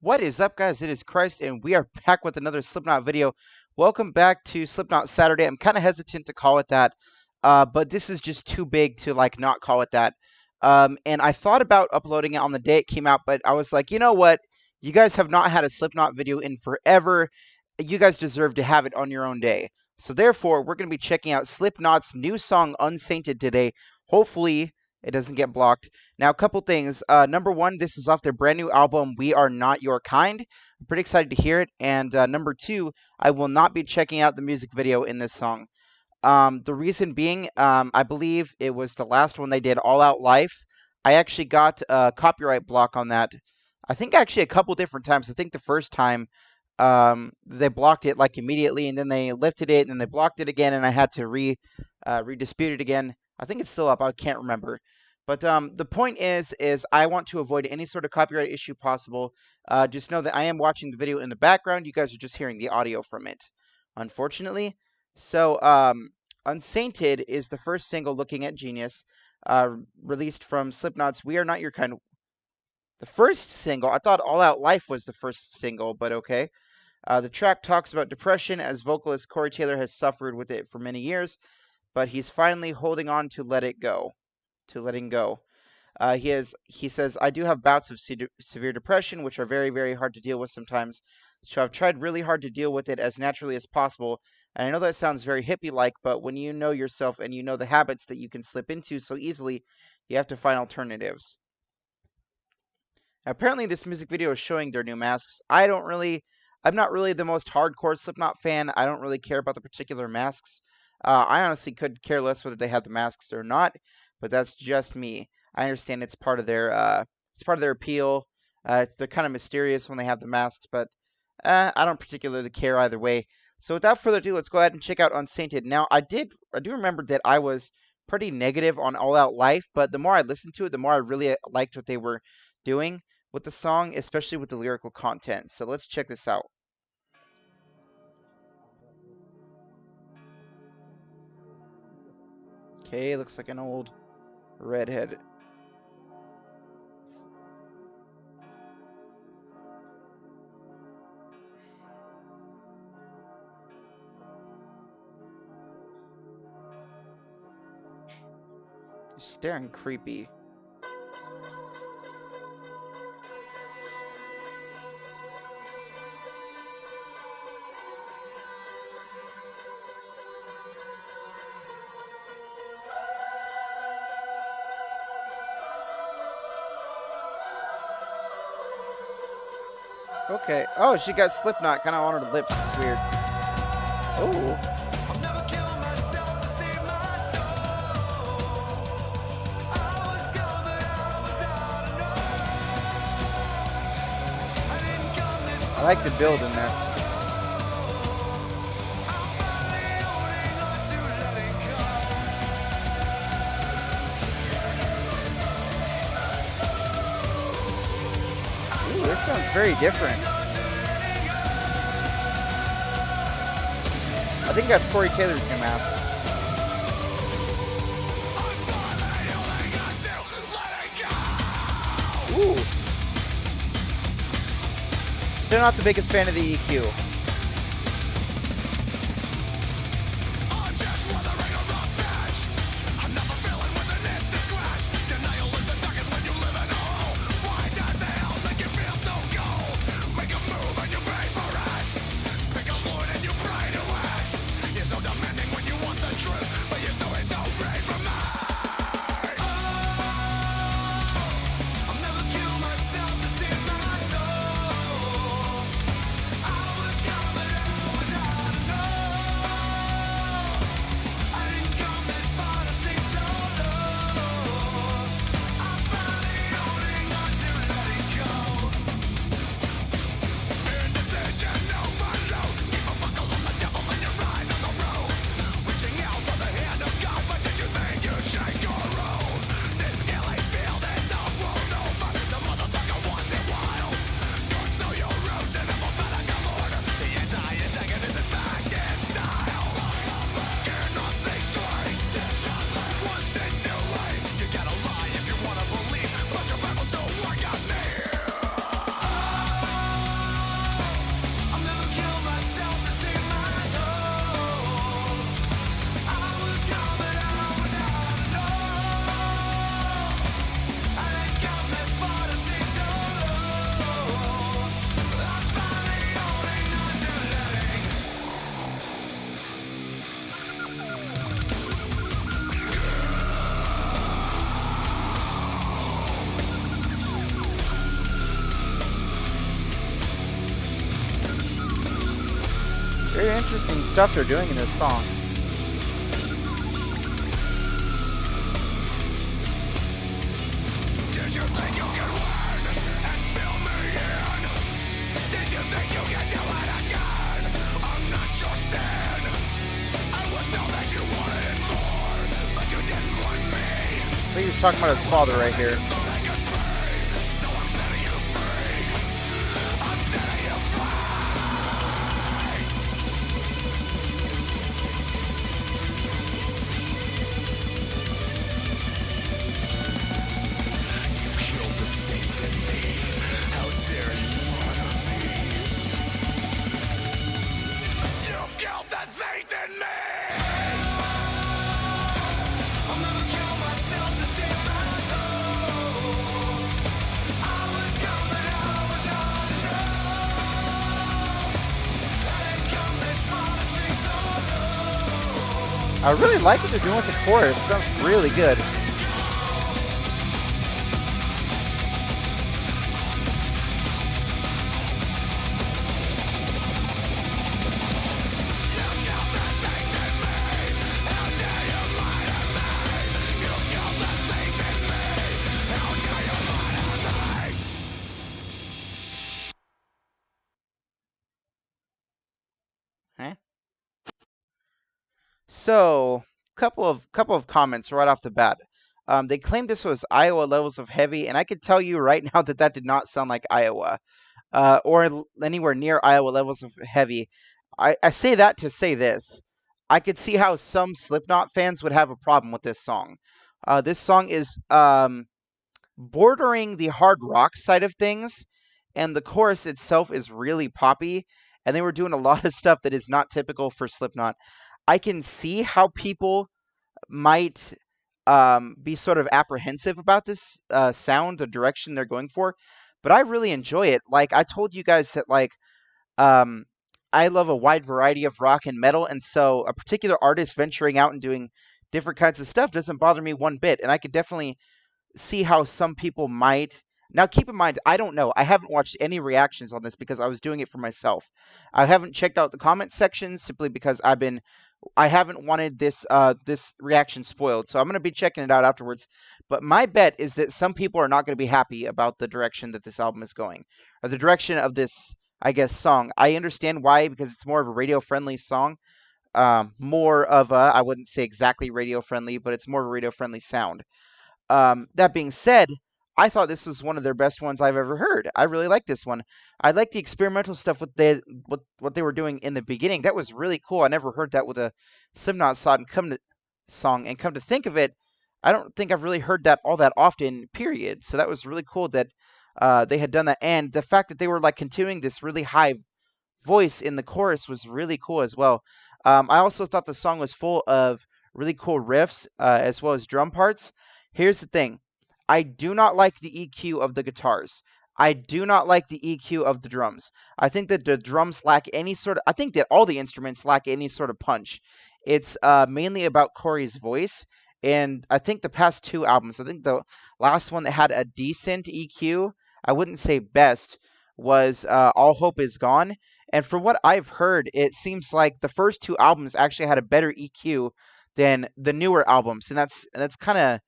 What is up, guys? It is Christ, and we are back with another Slipknot video. Welcome back to Slipknot Saturday. I'm kind of hesitant to call it that, but this is just too big to not call it that. And I thought about uploading it on the day it came out, but I was like, you know what? You guys have not had a Slipknot video in forever. You guys deserve to have it on your own day. So therefore, we're going to be checking out Slipknot's new song, Unsainted, today. Hopefully, it doesn't get blocked. Now, a couple things. Number one, this is off their brand new album, We Are Not Your Kind. I'm pretty excited to hear it. And number two, I will not be checking out the music video in this song. The reason being, I believe it was the last one they did, All Out Life. I actually got a copyright block on that. I think actually a couple different times. I think the first time they blocked it immediately, and then they lifted it, and then they blocked it again, and I had to redispute it again. I think it's still up. I can't remember. But the point is I want to avoid any sort of copyright issue possible. Just know that I am watching the video in the background. You guys are just hearing the audio from it, unfortunately. So Unsainted is the first single, Looking at Genius, released from Slipknot's We Are Not Your Kind. The first single, I thought All Out Life was the first single, but okay. The track talks about depression, as vocalist Corey Taylor has suffered with it for many years, but he's finally holding on to letting go. He says, I do have bouts of severe depression, which are very, very hard to deal with sometimes. So I've tried really hard to deal with it as naturally as possible. And I know that sounds very hippie-like, but when you know yourself and you know the habits that you can slip into so easily, you have to find alternatives. Now, apparently this music video is showing their new masks. I'm not really the most hardcore Slipknot fan. I don't really care about the particular masks. I honestly could care less whether they have the masks or not, but that's just me. I understand it's part of their appeal. They're kind of mysterious when they have the masks, but I don't particularly care either way. So without further ado, let's go ahead and check out Unsainted. Now, I do remember that I was pretty negative on All Out Life, but the more I listened to it, the more I really liked what they were doing with the song, especially with the lyrical content. So let's check this out. Okay, looks like an old redhead. He's staring creepy. Okay. Oh, she got Slipknot kind of on her lips. It's weird. Oh. I like the build in this. Ooh, this sounds very different. I think that's Corey Taylor's new mask. Ooh. Still not the biggest fan of the EQ. Very interesting stuff they're doing in this song. Did you think you could win and fill me in? Did you think you could do it again? I'm not your sin. I was all that you wanted more, but you didn't want me. I think he's talking about his father right here. So they could pay, so I'm setting you free. I'm setting you free. You've killed the saints in me. How dare you honor me? You've killed the saints in me. I'll never kill myself to save my soul. I was gone, but I was on enough. I didn't come this far to sing solo. I really like what they're doing with the chorus. It sounds really good. Okay. So, couple of comments right off the bat. They claimed this was Iowa levels of heavy, and I can tell you right now that that did not sound like Iowa, or anywhere near Iowa levels of heavy. I say that to say this. I could see how some Slipknot fans would have a problem with this song. This song is bordering the hard rock side of things, and the chorus itself is really poppy, and they were doing a lot of stuff that is not typical for Slipknot. I can see how people might be sort of apprehensive about this sound, the direction they're going for, but I really enjoy it. Like I told you guys that um, I love a wide variety of rock and metal, and so a particular artist venturing out and doing different kinds of stuff doesn't bother me one bit, and I could definitely see how some people might. Now, keep in mind, I don't know. I haven't watched any reactions on this because I was doing it for myself. I haven't checked out the comment section simply because I haven't wanted this reaction spoiled, so I'm going to be checking it out afterwards. But my bet is that some people are not going to be happy about the direction that this album is going, or the direction of this, I guess, song. I understand why, because it's more of a radio-friendly song. More of a, I wouldn't say exactly radio-friendly, but it's more of a radio-friendly sound. That being said, I thought this was one of their best ones I've ever heard. I really like this one. I like the experimental stuff what they were doing in the beginning. That was really cool. I never heard that with a Slipknot song. And come to think of it, I don't think I've really heard that all that often. Period. So that was really cool that they had done that, and the fact that they were like continuing this really high voice in the chorus was really cool as well. I also thought the song was full of really cool riffs as well as drum parts. Here's the thing. I do not like the EQ of the guitars. I do not like the EQ of the drums. I think that the drums lack any sort of... I think that all the instruments lack any sort of punch. It's mainly about Corey's voice. And I think the past two albums, I think the last one that had a decent EQ, I wouldn't say best, was All Hope Is Gone. And for what I've heard, it seems like the first two albums actually had a better EQ than the newer albums. And that's kind of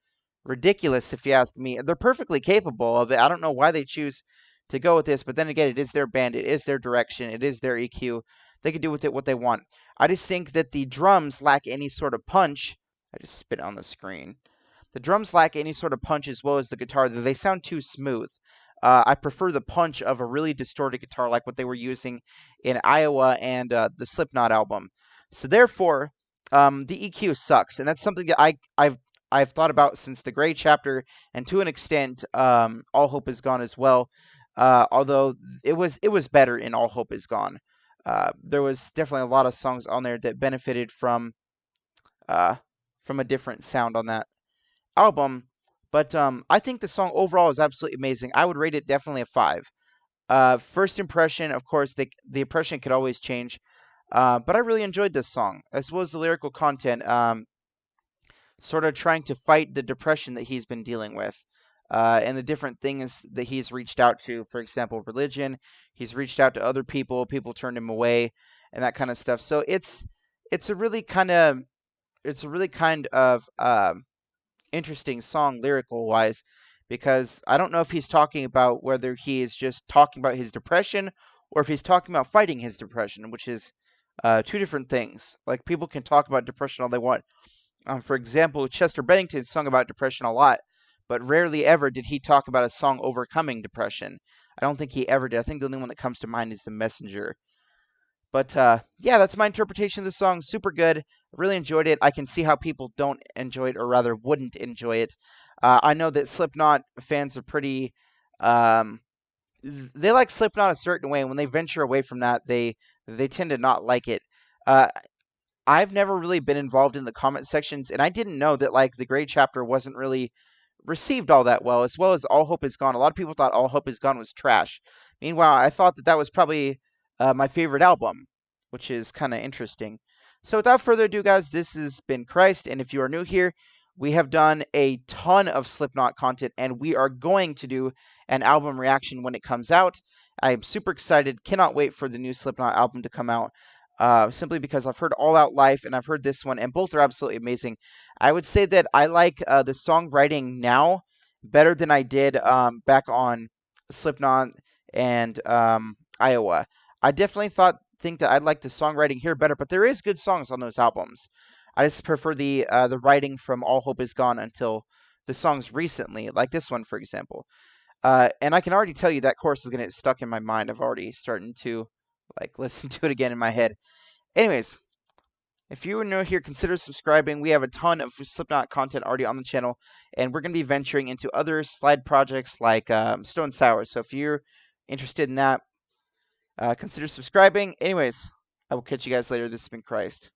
ridiculous if you ask me. They're perfectly capable of it. I don't know why they choose to go with this, but then again, it is their band, it is their direction, it is their EQ. They can do with it what they want. I just think that the drums lack any sort of punch. I just spit on the screen. The drums lack any sort of punch as well as the guitar. They sound too smooth. I prefer the punch of a really distorted guitar like what they were using in Iowa and the Slipknot album. So therefore, the EQ sucks, and that's something that I've thought about since the Gray chapter, and to an extent, All Hope Is Gone as well. Although it was better in All Hope Is Gone. There was definitely a lot of songs on there that benefited from a different sound on that album. But I think the song overall is absolutely amazing. I would rate it definitely a 5. First impression, of course, the impression could always change. But I really enjoyed this song, as well as the lyrical content. Sort of trying to fight the depression that he's been dealing with. And the different things that he's reached out to. For example, religion. He's reached out to other people. People turned him away. and that kind of stuff. So it's a really kind of it's a really kind of interesting song lyrical wise, because I don't know if he's talking about whether he is just talking about his depression or if he's talking about fighting his depression, which is two different things. Like, people can talk about depression all they want. For example, Chester Bennington sung about depression a lot, but rarely ever did he talk about a song overcoming depression. I don't think he ever did. I think the only one that comes to mind is The Messenger. But yeah, that's my interpretation of the song. Super good. I really enjoyed it. I can see how people don't enjoy it, or rather wouldn't enjoy it. I know that Slipknot fans are pretty. Um, they like Slipknot a certain way, and when they venture away from that, they tend to not like it. Uh, I've never really been involved in the comment sections, and I didn't know that like the Grey chapter wasn't really received all that well as All Hope Is Gone. A lot of people thought All Hope Is Gone was trash. Meanwhile, I thought that that was probably my favorite album, which is kind of interesting. So without further ado, guys, this has been Christ, and if you are new here, we have done a ton of Slipknot content, and we are going to do an album reaction when it comes out. I am super excited. Cannot wait for the new Slipknot album to come out. Simply because I've heard All Out Life and I've heard this one, and both are absolutely amazing. I would say that I like the songwriting now better than I did back on Slipknot and Iowa. I definitely think that I'd like the songwriting here better, but there is good songs on those albums. I just prefer the writing from All Hope Is Gone until the songs recently, like this one, for example. And I can already tell you that chorus is going to get stuck in my mind. I've already starting to like listen to it again in my head. Anyways, if you are new here, consider subscribing. We have a ton of Slipknot content already on the channel, and we're going to be venturing into other slide projects like Stone Sour. So if you're interested in that, consider subscribing. Anyways, I will catch you guys later. This has been Christ.